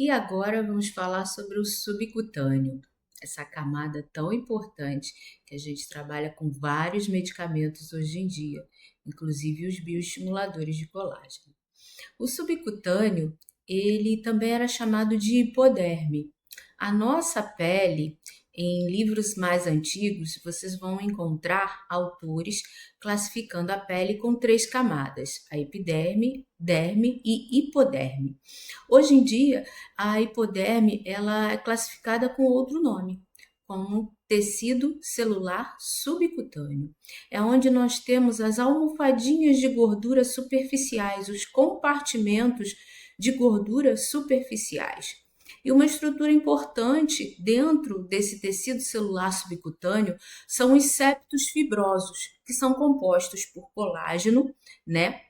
E agora vamos falar sobre o subcutâneo, essa camada tão importante que a gente trabalha com vários medicamentos hoje em dia, inclusive os bioestimuladores de colágeno. O subcutâneo, ele também era chamado de hipoderme. A nossa pele, em livros mais antigos, vocês vão encontrar autores classificando a pele com três camadas: a epiderme, derme e hipoderme. Hoje em dia, a hipoderme ela é classificada com outro nome, como tecido celular subcutâneo. É onde nós temos as almofadinhas de gordura superficiais, os compartimentos de gordura superficiais. E uma estrutura importante dentro desse tecido celular subcutâneo são os septos fibrosos, que são compostos por colágeno, né?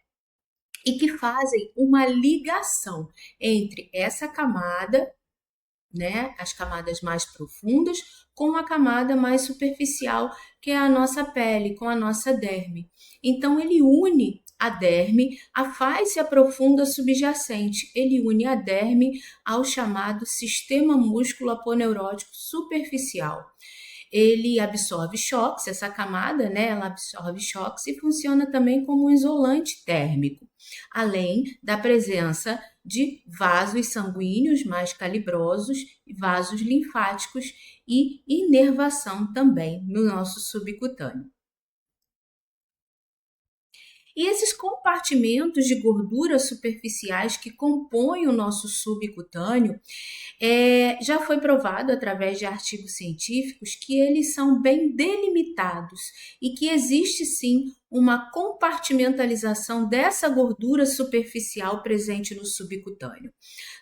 E que fazem uma ligação entre essa camada, né, as camadas mais profundas, com a camada mais superficial, que é a nossa pele, com a nossa derme. Então, ele une a derme à face profunda subjacente, ele une a derme ao chamado sistema músculo-aponeurótico superficial. Ele absorve choques, essa camada, né, ela absorve choques e funciona também como um isolante térmico, além da presença de vasos sanguíneos mais calibrosos, vasos linfáticos e inervação também no nosso subcutâneo. E esses compartimentos de gordura superficiais que compõem o nosso subcutâneo, já foi provado através de artigos científicos que eles são bem delimitados e que existe sim uma compartimentalização dessa gordura superficial presente no subcutâneo.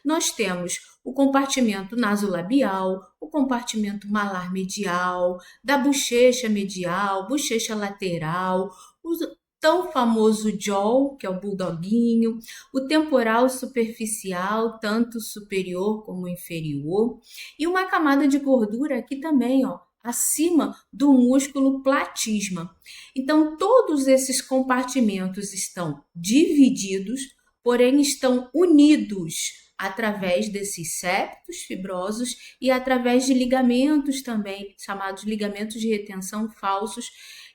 Nós temos o compartimento nasolabial, o compartimento malar medial, da bochecha medial, bochecha lateral, os tão famoso jaw, que é o bulldoguinho, o temporal superficial, tanto superior como inferior, e uma camada de gordura aqui também, ó, acima do músculo platisma. Então, todos esses compartimentos estão divididos, porém estão unidos através desses septos fibrosos e através de ligamentos também, chamados ligamentos de retenção falsos,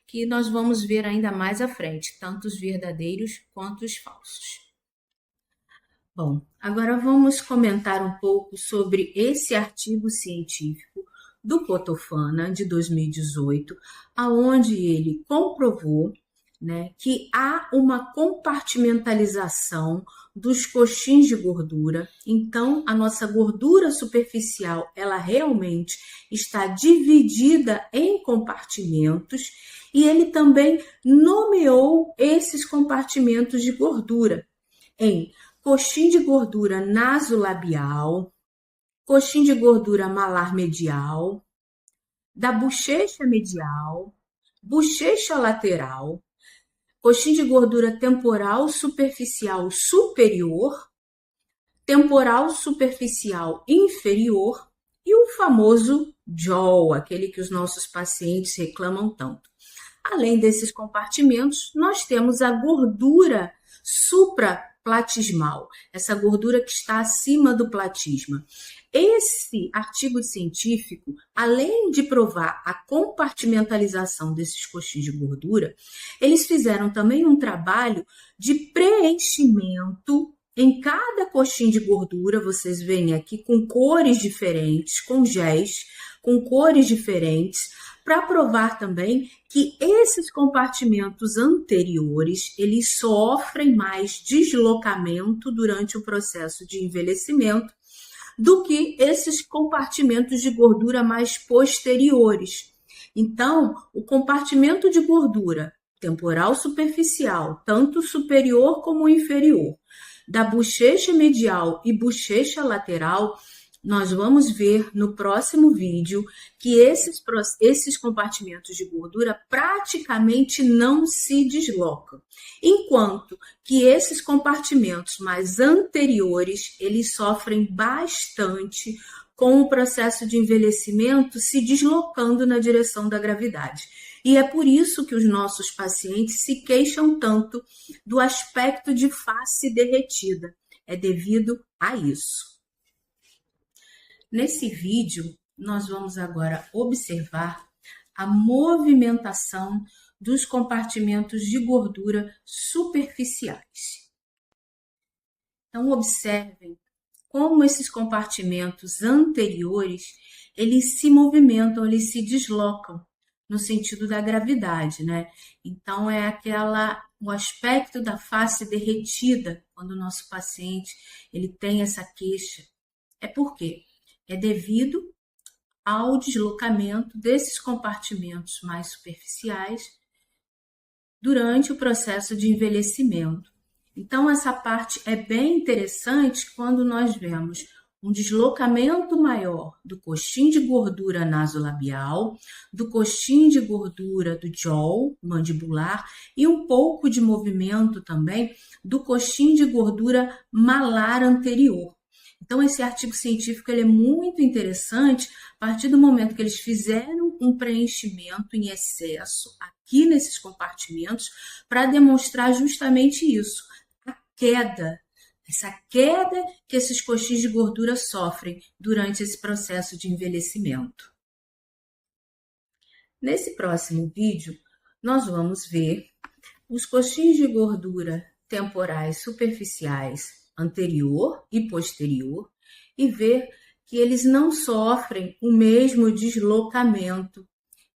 que nós vamos ver ainda mais à frente, tanto os verdadeiros quanto os falsos. Bom, agora vamos comentar um pouco sobre esse artigo científico do Cotofana, de 2018, aonde ele comprovou, né, que há uma compartimentalização dos coxins de gordura. Então, a nossa gordura superficial, ela realmente está dividida em compartimentos, e ele também nomeou esses compartimentos de gordura em coxim de gordura nasolabial, coxim de gordura malar medial, da bochecha medial, bochecha lateral, coxim de gordura temporal superficial superior, temporal superficial inferior e o famoso jaw, aquele que os nossos pacientes reclamam tanto. Além desses compartimentos, nós temos a gordura supraplatismal, essa gordura que está acima do platisma. Esse artigo científico, além de provar a compartimentalização desses coxins de gordura, eles fizeram também um trabalho de preenchimento em cada coxim de gordura. Vocês veem aqui com cores diferentes, com géis, com cores diferentes, para provar também que esses compartimentos anteriores, eles sofrem mais deslocamento durante o processo de envelhecimento do que esses compartimentos de gordura mais posteriores. Então, o compartimento de gordura temporal superficial, tanto superior como inferior, da bochecha medial e bochecha lateral, nós vamos ver no próximo vídeo que esses compartimentos de gordura praticamente não se deslocam, enquanto que esses compartimentos mais anteriores, eles sofrem bastante com o processo de envelhecimento se deslocando na direção da gravidade. E é por isso que os nossos pacientes se queixam tanto do aspecto de face derretida. É devido a isso. Nesse vídeo, nós vamos agora observar a movimentação dos compartimentos de gordura superficiais. Então, observem como esses compartimentos anteriores, eles se movimentam, eles se deslocam no sentido da gravidade, né? Então, é o aspecto da face derretida quando o nosso paciente ele tem essa queixa. É por quê? É devido ao deslocamento desses compartimentos mais superficiais durante o processo de envelhecimento. Então, essa parte é bem interessante quando nós vemos um deslocamento maior do coxim de gordura nasolabial, do coxim de gordura do jaw mandibular e um pouco de movimento também do coxim de gordura malar anterior. Então, esse artigo científico ele é muito interessante a partir do momento que eles fizeram um preenchimento em excesso aqui nesses compartimentos para demonstrar justamente isso, essa queda que esses coxins de gordura sofrem durante esse processo de envelhecimento. Nesse próximo vídeo, nós vamos ver os coxins de gordura temporais superficiais anterior e posterior e ver que eles não sofrem o mesmo deslocamento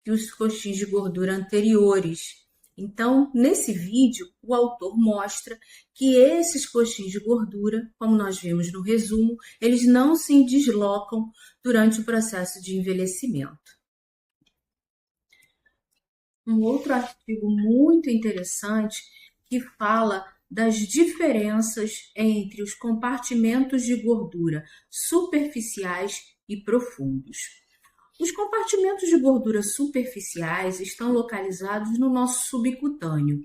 que os coxins de gordura anteriores. Então, nesse vídeo, o autor mostra que esses coxins de gordura, como nós vimos no resumo, eles não se deslocam durante o processo de envelhecimento. Um outro artigo muito interessante que fala das diferenças entre os compartimentos de gordura superficiais e profundos. Os compartimentos de gordura superficiais estão localizados no nosso subcutâneo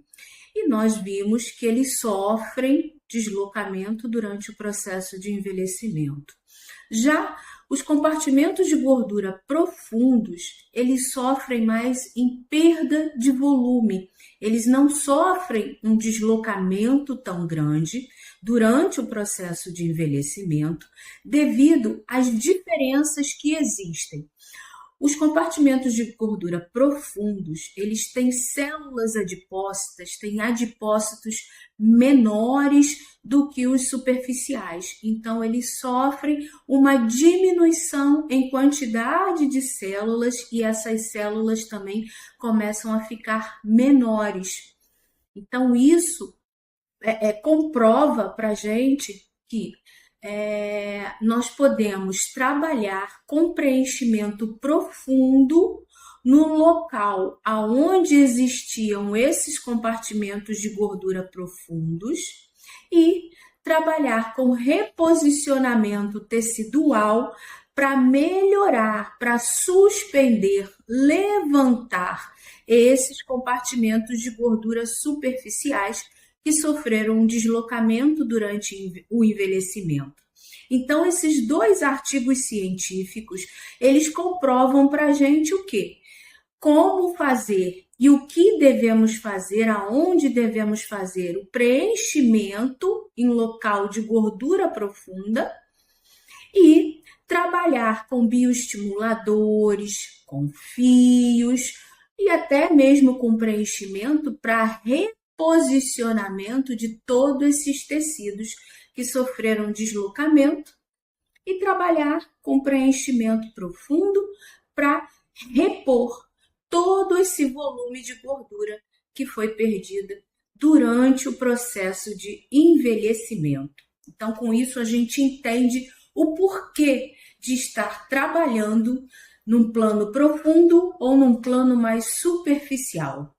e nós vimos que eles sofrem deslocamento durante o processo de envelhecimento. Já os compartimentos de gordura profundos, eles sofrem mais em perda de volume. Eles não sofrem um deslocamento tão grande durante o processo de envelhecimento, devido às diferenças que existem. Os compartimentos de gordura profundos, eles têm células adipócitas, têm adipócitos menores do que os superficiais. Então, eles sofrem uma diminuição em quantidade de células e essas células também começam a ficar menores. Então, isso comprova para a gente que nós podemos trabalhar com preenchimento profundo no local aonde existiam esses compartimentos de gordura profundos e trabalhar com reposicionamento tecidual para melhorar, para suspender, levantar esses compartimentos de gordura superficiais que sofreram um deslocamento durante o envelhecimento. Então, esses dois artigos científicos, eles comprovam para a gente o quê? Como fazer e o que devemos fazer, aonde devemos fazer o preenchimento em local de gordura profunda e trabalhar com bioestimuladores, com fios e até mesmo com preenchimento para posicionamento de todos esses tecidos que sofreram deslocamento e trabalhar com preenchimento profundo para repor todo esse volume de gordura que foi perdida durante o processo de envelhecimento. Então, com isso, a gente entende o porquê de estar trabalhando num plano profundo ou num plano mais superficial.